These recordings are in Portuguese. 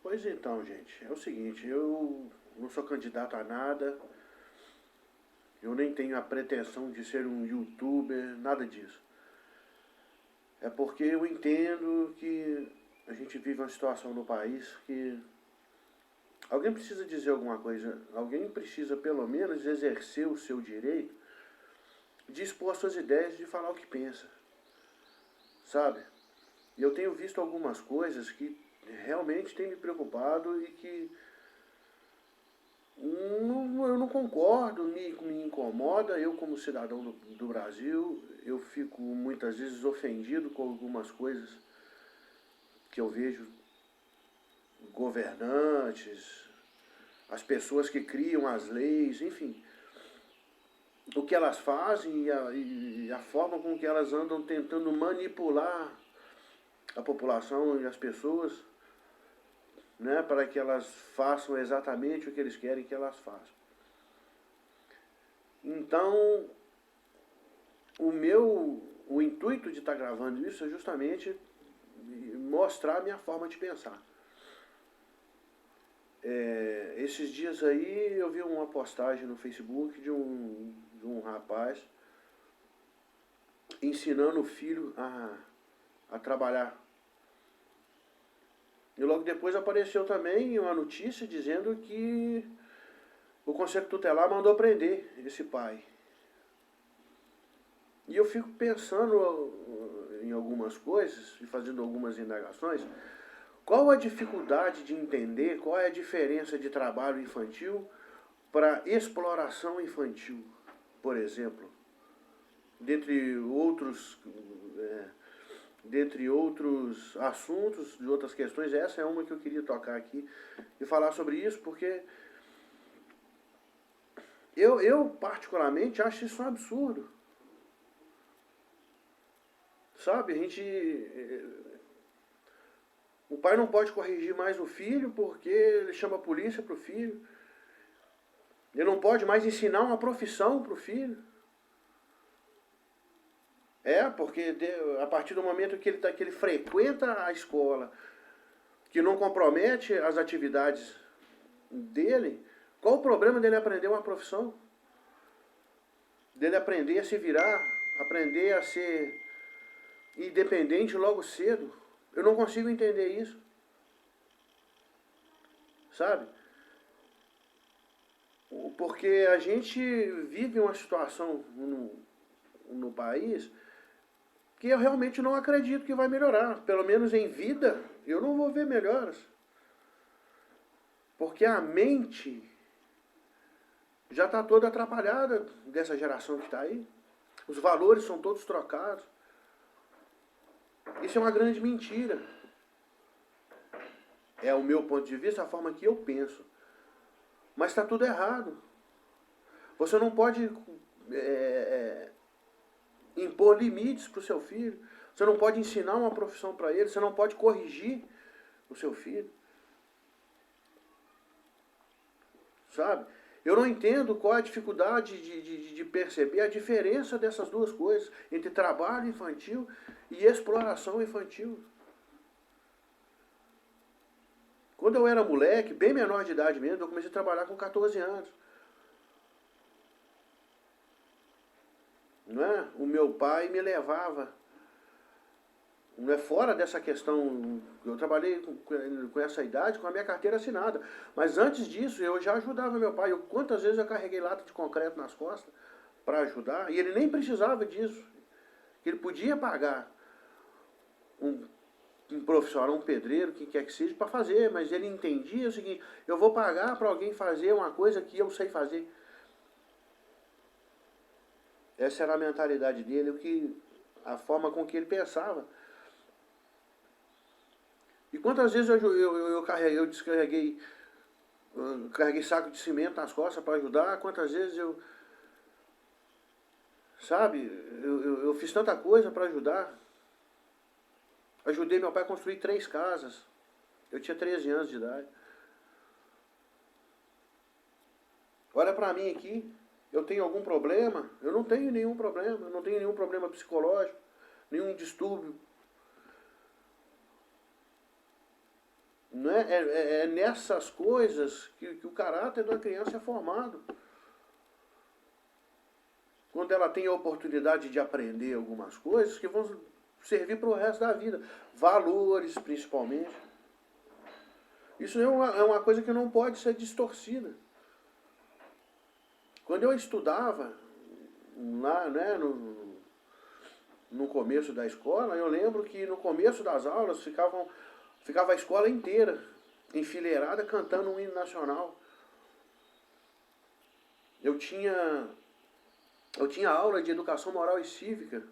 Pois então, gente, é o seguinte, eu não sou candidato a nada, eu nem tenho a pretensão de ser um youtuber, nada disso. É porque eu entendo que a gente vive uma situação no país que alguém precisa dizer alguma coisa, alguém precisa pelo menos exercer o seu direito de expor as suas ideias, de falar o que pensa, sabe? E eu tenho visto algumas coisas que realmente têm me preocupado e que eu não concordo, me incomoda. Eu, como cidadão do Brasil, eu fico muitas vezes ofendido com algumas coisas que eu vejo governantes, as pessoas que criam as leis, enfim, o que elas fazem e a forma com que elas andam tentando manipular a população e as pessoas, né, para que elas façam exatamente o que eles querem que elas façam. Então, o intuito de estar gravando isso é justamente mostrar a minha forma de pensar. Esses dias aí eu vi uma postagem no Facebook de um rapaz ensinando o filho a trabalhar. E logo depois apareceu também uma notícia dizendo que o Conselho Tutelar mandou prender esse pai. E eu fico pensando em algumas coisas e fazendo algumas indagações. Qual a dificuldade de entender qual é a diferença de trabalho infantil para exploração infantil, por exemplo? Dentre outros assuntos, de outras questões, essa é uma que eu queria tocar aqui e falar sobre isso, porque eu particularmente acho isso um absurdo. Sabe, o pai não pode corrigir mais o filho porque ele chama a polícia pro filho. Ele não pode mais ensinar uma profissão pro filho. Porque a partir do momento que ele frequenta a escola, que não compromete as atividades dele, qual o problema dele aprender uma profissão? Dele aprender a se virar, aprender a ser independente logo cedo? Eu não consigo entender isso. Sabe? Porque a gente vive uma situação no país que eu realmente não acredito que vai melhorar. Pelo menos em vida, eu não vou ver melhoras. Porque a mente já está toda atrapalhada dessa geração que está aí. Os valores são todos trocados. Isso é uma grande mentira. É o meu ponto de vista, a forma que eu penso. Mas está tudo errado. Você não pode impor limites para o seu filho. Você não pode ensinar uma profissão para ele. Você não pode corrigir o seu filho. Sabe? Eu não entendo qual é a dificuldade de perceber a diferença dessas duas coisas, entre trabalho infantil e exploração infantil. Quando eu era moleque, bem menor de idade mesmo, eu comecei a trabalhar com 14 anos. Não é? O meu pai me levava. Não é fora dessa questão, eu trabalhei com essa idade com a minha carteira assinada. Mas antes disso, eu já ajudava meu pai. Quantas vezes eu carreguei lata de concreto nas costas para ajudar, e ele nem precisava disso. Ele podia pagar um profissional, um pedreiro, quem quer que seja, para fazer, mas ele entendia o seguinte: eu vou pagar para alguém fazer uma coisa que eu sei fazer. Essa era a mentalidade dele, a forma com que ele pensava. E quantas vezes carreguei saco de cimento nas costas para ajudar, quantas vezes sabe, eu fiz tanta coisa para ajudar. Ajudei meu pai a construir 3 casas. Eu tinha 13 anos de idade. Olha para mim aqui, eu tenho algum problema? Eu não tenho nenhum problema, eu não tenho nenhum problema psicológico, nenhum distúrbio. Não é? É nessas coisas que o caráter da criança é formado. Quando ela tem a oportunidade de aprender algumas coisas que vão servir para o resto da vida. Valores, principalmente. Isso é uma coisa que não pode ser distorcida. Quando eu estudava, lá, né, no começo da escola, eu lembro que no começo das aulas ficava a escola inteira enfileirada cantando um hino nacional. Eu tinha aula de educação moral e cívica,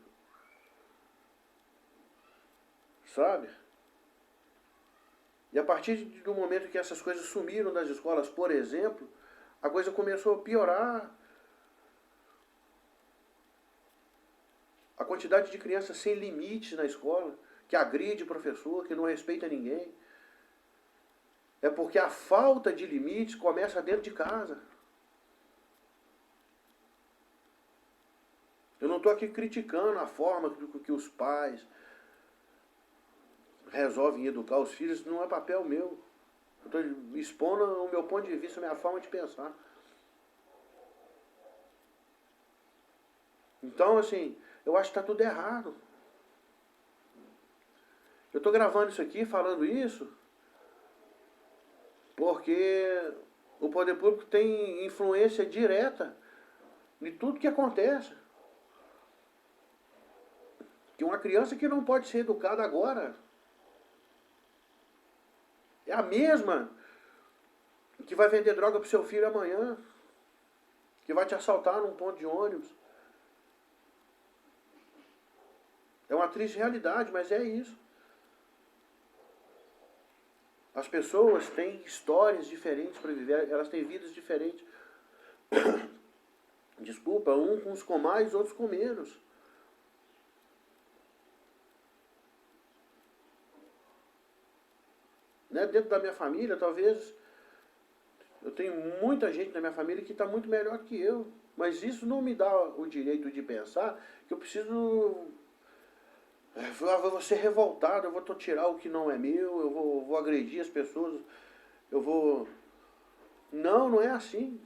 sabe? E a partir do momento que essas coisas sumiram das escolas, por exemplo, a coisa começou a piorar. A quantidade de crianças sem limites na escola, que agride o professor, que não respeita ninguém. É porque a falta de limites começa dentro de casa. Eu não estou aqui criticando a forma que os pais resolvem educar os filhos, não é papel meu. Eu estou expondo o meu ponto de vista, a minha forma de pensar. Então, assim, eu acho que está tudo errado. Eu estou gravando isso aqui, falando isso, porque o poder público tem influência direta em tudo que acontece. Que uma criança que não pode ser educada agora é a mesma que vai vender droga para o seu filho amanhã, que vai te assaltar num ponto de ônibus. É uma triste realidade, mas é isso. As pessoas têm histórias diferentes para viver, elas têm vidas diferentes. Desculpa, uns com mais, outros com menos. Né? Dentro da minha família, talvez, eu tenho muita gente na minha família que está muito melhor que eu. Mas isso não me dá o direito de pensar que eu preciso... Eu vou ser revoltado, eu vou tirar o que não é meu, eu vou agredir as pessoas, eu vou... Não, não é assim.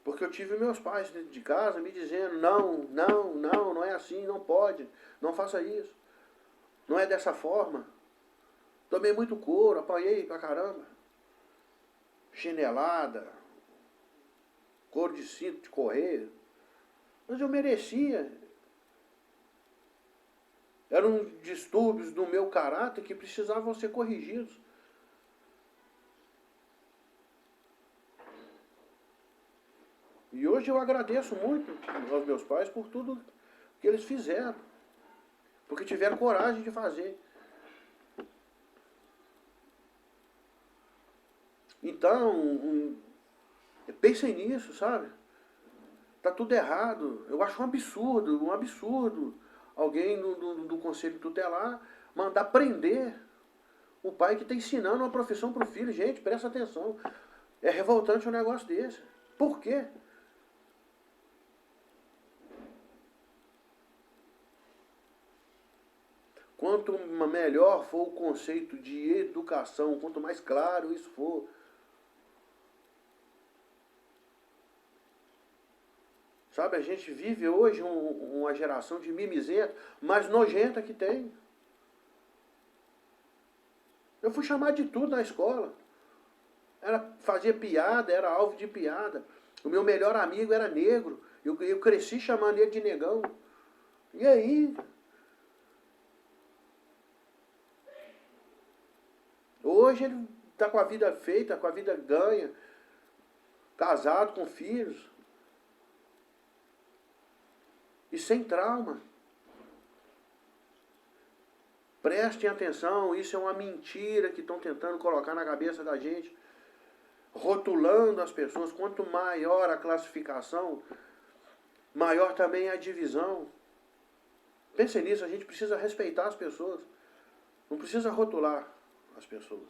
Porque eu tive meus pais dentro de casa me dizendo, não é assim, não pode, não faça isso. Não é dessa forma. Tomei muito couro, apanhei pra caramba. Chinelada, couro de cinto de correr. Mas eu merecia. Eram distúrbios do meu caráter que precisavam ser corrigidos. E hoje eu agradeço muito aos meus pais por tudo que eles fizeram. Porque tiveram coragem de fazer. Então, pensem nisso, sabe? Tá tudo errado. Eu acho um absurdo alguém do Conselho Tutelar mandar prender o pai que está ensinando uma profissão para o filho. Gente, presta atenção. É revoltante um negócio desse. Por quê? Quanto melhor for o conceito de educação, quanto mais claro isso for, sabe, a gente vive hoje uma geração de mimizenta, mais nojenta que tem. Eu fui chamado de tudo na escola. Fazia piada, era alvo de piada. O meu melhor amigo era negro. Eu cresci chamando ele de negão. E aí? Hoje ele está com a vida feita, com a vida ganha, casado, com filhos. E sem trauma. Prestem atenção, isso é uma mentira que estão tentando colocar na cabeça da gente. Rotulando as pessoas. Quanto maior a classificação, maior também a divisão. Pensem nisso, a gente precisa respeitar as pessoas. Não precisa rotular as pessoas.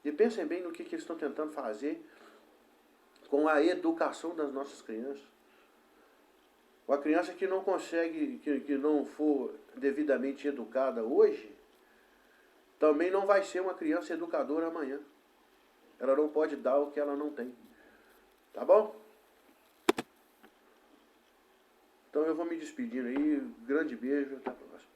E pensem bem no que eles estão tentando fazer com a educação das nossas crianças. Uma criança que não consegue, que não for devidamente educada hoje, também não vai ser uma criança educadora amanhã. Ela não pode dar o que ela não tem. Tá bom? Então eu vou me despedindo aí. Grande beijo, até a próxima.